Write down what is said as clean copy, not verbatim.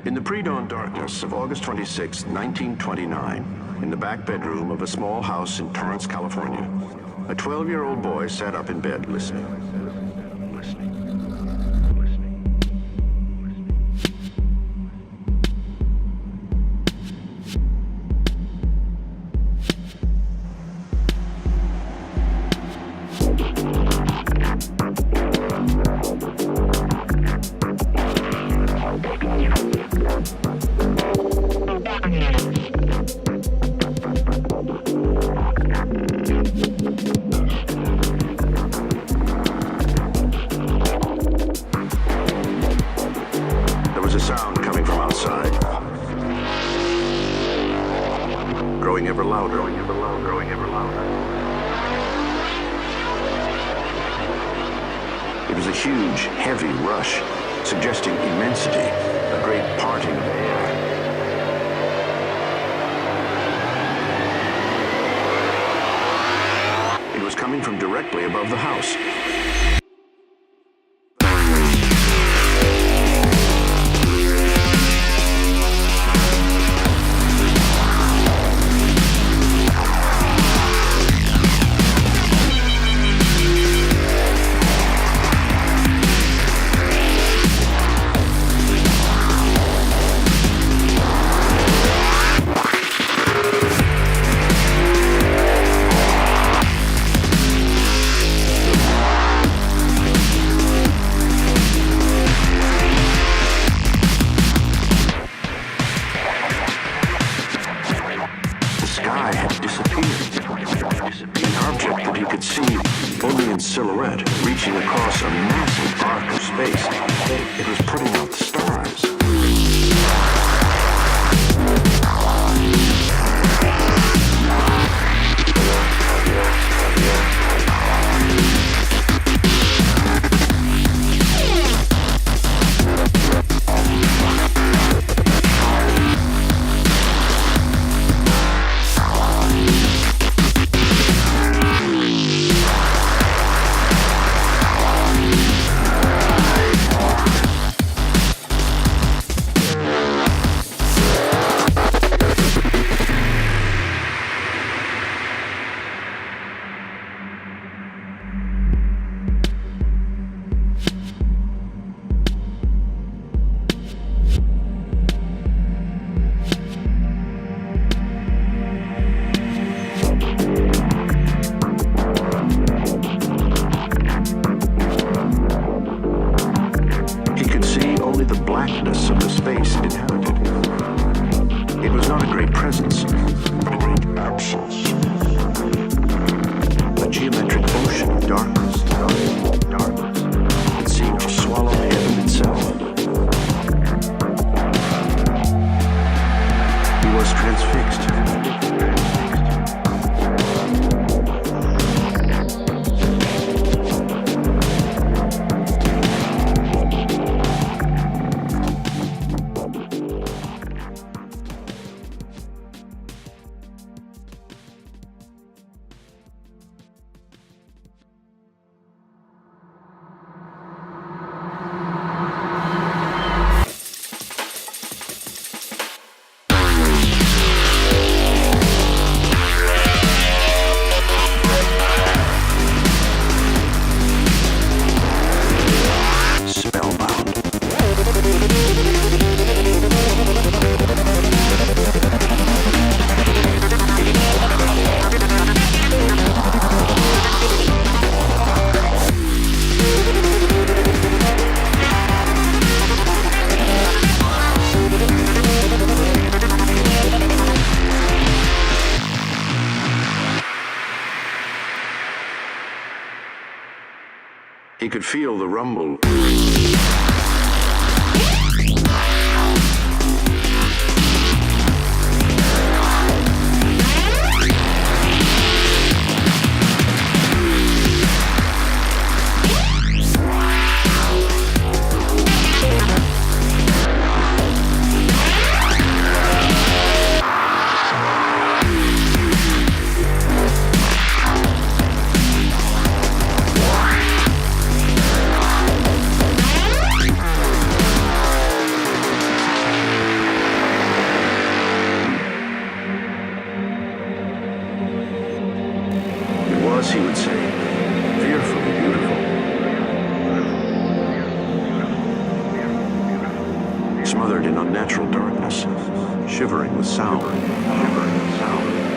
In the pre-dawn darkness of August 26, 1929, in the back bedroom of a small house in Torrance, California, a 12-year-old boy sat up in bed listening. Growing ever louder, growing ever louder, growing ever louder. It was a huge, heavy rush, suggesting immensity, a great parting of air. It was coming from directly above the house. Silhouette reaching across a massive arc of space. It was putting out the stars. Of the space it inhabited. It was not a great presence, but a great absence. A geometric ocean of darkness, darkness. It seemed to swallow heaven itself. He was transfixed. He could feel the rumble. sound. Shivering sound.